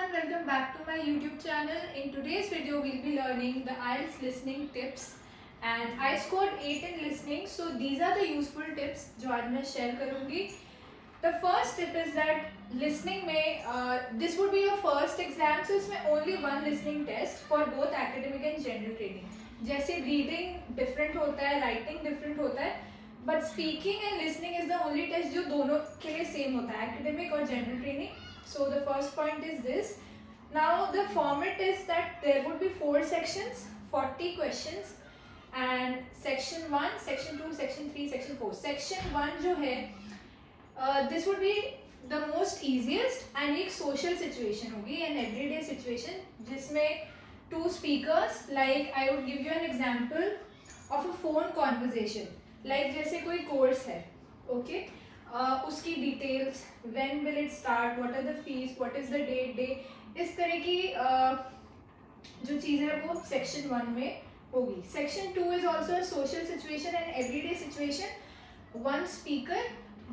everyone, welcome back to my YouTube channel. In today's video, we'll be learning the IELTS listening tips and I scored 8 in listening. So these are the useful tips जो आज मैं share करूँगी. The first tip is that listening में this would be your first exam, so इसमें only one listening test for both academic and general training. जैसे reading different होता है, writing different होता है, but speaking and listening is the only test जो दोनों के लिए same होता है, academic और general training. So the first point is this. Now the format is that there would be 4 sections, 40 questions, and section 1, section 2, section 3, section 4. Section 1 जो है this would be the most easiest and एक social situation होगी, an everyday situation जिसमें 2 speakers, like I would give you an example of a phone conversation, like जैसे कोई course है, okay? उसकी details, when will it start, what are the fees, what is the date day, इस तरह की जो चीज़ें हैं वो सेक्शन 1 में होगी. Section 2 is also a social situation and everyday situation. One speaker,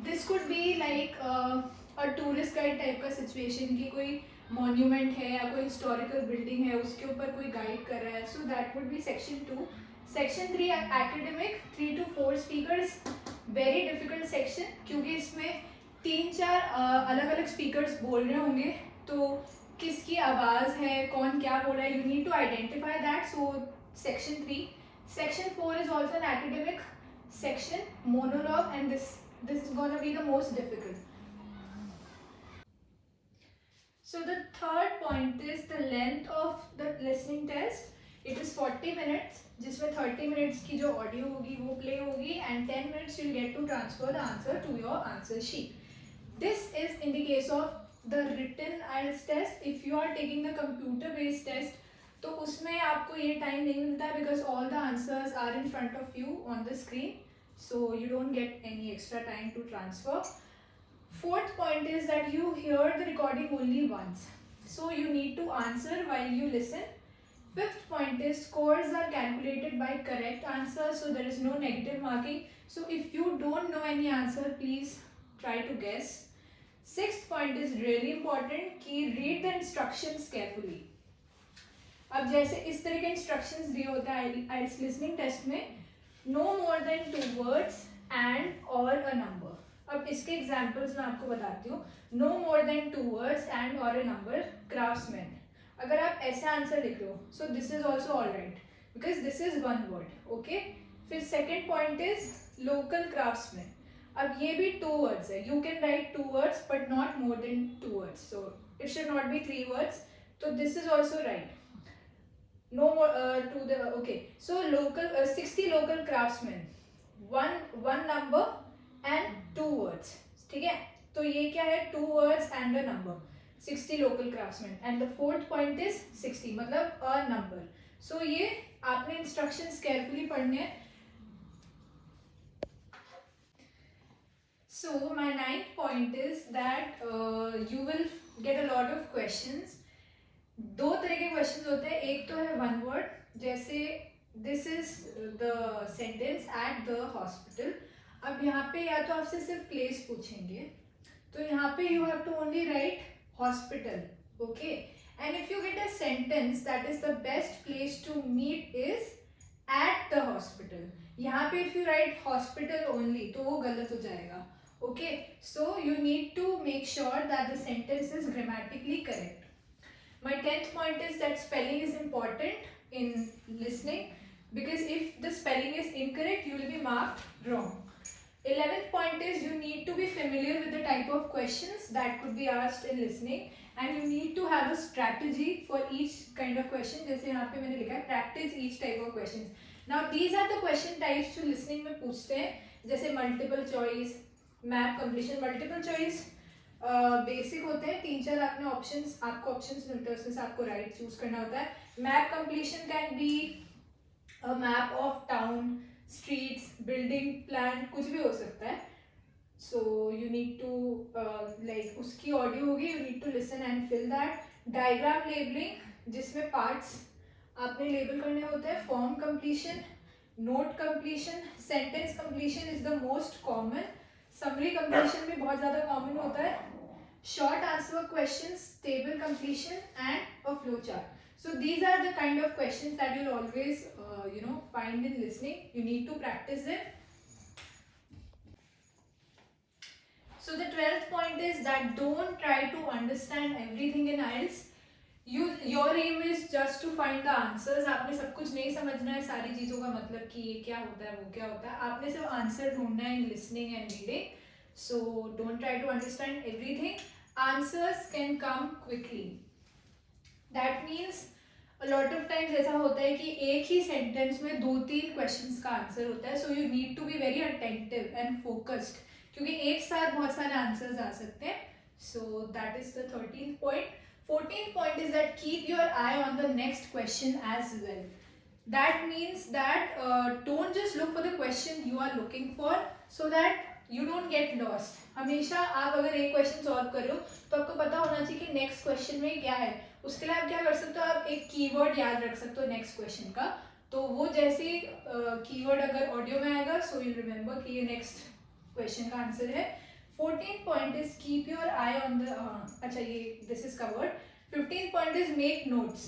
this could be like a tourist guide type का सिचुएशन कि कोई मॉन्यूमेंट है या कोई हिस्टोरिकल बिल्डिंग है उसके ऊपर कोई गाइड कर रहा है. So that would be section 2. Section 3 academic, 3 to 4 speakers, very difficult section क्योंकि इसमें 3-4 अलग अलग स्पीकर्स बोल रहे होंगे तो किसकी आवाज़ है, कौन क्या बोल रहा है, you need to identify that. So section 3. Section 4 is also an academic section, monologue, and this is gonna be the most difficult. So the third point is the length of the listening test. It is 40 minutes, जिसमें 30 minutes की जो audio होगी वो play होगी and 10 minutes you'll get to transfer the answer to your answer sheet. This is in the case of the written IELTS test. If you are taking the computer based test, तो उसमें आपको ये time नहीं मिलता है because all the answers are in front of you on the screen, so you don't get any extra time to transfer. Fourth point is that you hear the recording only once, so you need to answer while you listen. Fifth point is scores are calculated by correct answer, so there is no negative marking. So if you don't know any answer, please try to guess. Sixth point is really important कि read the instructions carefully. अब जैसे इस तरह के instructions दिए होता है IELTS listening test में, no more than 2 words and or a number. अब इसके एग्जाम्पल्स मैं आपको बताती हूँ. No more than 2 words and or a number. Craftsman, अगर आप ऐसे आंसर लिख रहे हो so this is also all right because this is 1 word. Okay, फिर second point is local craftsman. अब ये भी 2 words है, you can write 2 words but not more than 2 words, so it should not be 3 words, तो this is also right. No to the okay, so local 60 local craftsman, one number and 2 words. ठीक है, तो ये क्या है, 2 words and a number. 60 local craftsmen, and the fourth point is 60 मतलब a number. So ये आपने instructions carefully पढ़ने हैं. So my ninth point is that you will get a lot of questions. 2 तरह के questions होते हैं. एक तो है 1 word, जैसे this is the sentence at the hospital. अब यहाँ पे या तो आपसे सिर्फ प्लेस पूछेंगे, तो यहाँ पे you have to only write hospital. Okay, and if you get a sentence that is the best place to meet is at the hospital, यहाँ पे if you write hospital only तो वो गलत हो जाएगा. Okay, so you need to make sure that the sentence is grammatically correct. My 10th point is that spelling is important in listening because if the spelling is incorrect you will be marked wrong. 11th point is you need to be familiar with the type of questions that could be asked in listening and you need to have a strategy for each kind of question. जैसे यहाँ पे मैंने लिखा है practice each type of questions. Now these are the question types जो listening में पूछते हैं, जैसे multiple choice, map completion. multiple choice basic होते हैं, 3-4 आपने ऑप्शंस, आपको ऑप्शंस मिलते हैं उसमें से आपको राइट चूज करना होता है. Map completion can be a map of town, streets, building, plan, कुछ भी हो सकता है. So you need to like उसकी ऑडियो होगी, you need to listen and fill that. Diagram labelling, जिसमें पार्ट्स आपने लेबल करने होते हैं. Form completion, note completion, sentence completion is the most common. Summary completion भी बहुत ज़्यादा कॉमन होता है. short answer questions, table completion, and a flow chart. So these are the kind of questions that you'll always find in listening. You need to practice them. So the 12th point is that don't try to understand everything in IELTS. Your aim is just to find the answers. आपने सब कुछ नहीं समझना है सारी चीज़ों का मतलब कि ये क्या होता है वो क्या होता है. आपने सिर्फ आंसर ढूंढना है in listening and reading. So don't try to understand everything. Answers can come quickly. That means a lot of times ऐसा होता है कि एक ही सेंटेंस में 2-3 क्वेश्चंस का आंसर होता है. So you need to be very attentive and focused. क्योंकि एक साथ बहुत सारे आंसर्स आ सकते हैं. So that is the 13th point. 14th point is that keep your eye on the next question as well. That means that don't just look for the question you are looking for, so that you don't get lost. हमेशा आप अगर एक question solve कर रहे हो तो आपको पता होना चाहिए कि नेक्स्ट क्वेश्चन में क्या है. उसके लिए आप क्या कर सकते हो, आप एक कीवर्ड याद रख सकते हो नेक्स्ट क्वेश्चन का. तो वो जैसे कीवर्ड अगर ऑडियो में आएगा सो यू रिमेंबर कि ये नेक्स्ट क्वेश्चन का आंसर है. 14th point is keep your eye on the अच्छा ये this is covered. 15th point is make notes.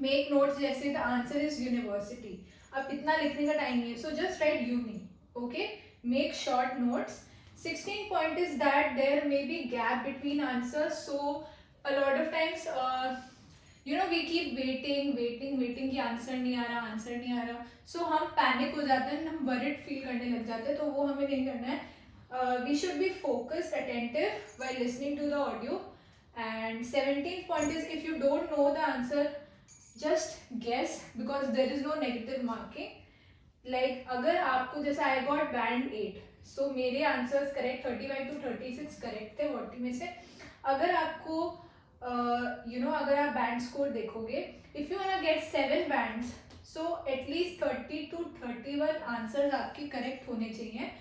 Make notes जैसे the answer is university. अब इतना लिखने का टाइम नहीं है, so just write uni. Okay, make short notes. 16th point is that there may be gap between answers. So a lot of times we keep waiting कि answer नहीं आ रहा. So हम पैनिक हो जाते हैं, हम worried फील करने लग जाते हैं. तो वो हमें नहीं करना है. We should be focused, attentive while listening to the audio. And 17th point is if you don't know the answer, just guess, because there is no negative marking. Like अगर आपको जैसे I got band 8, so मेरे answers correct 35 to 36 correct थे 40 में से. अगर आपको अगर आप बैंड स्कोर देखोगे, if you want get 7 bands, so at least 30 to 31 answers आपके करेक्ट होने चाहिए.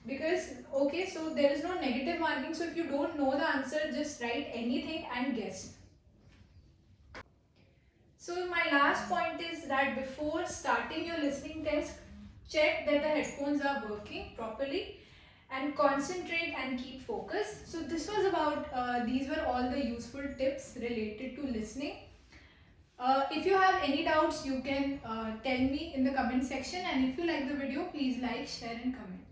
Because okay, so there is no negative marking, so if you don't know the answer, just write anything and guess. So my last point is that before starting your listening test, check that the headphones are working properly and concentrate and keep focus. So this was about these were all the useful tips related to listening. If you have any doubts, you can tell me in the comment section, and if you like the video, please like, share and comment.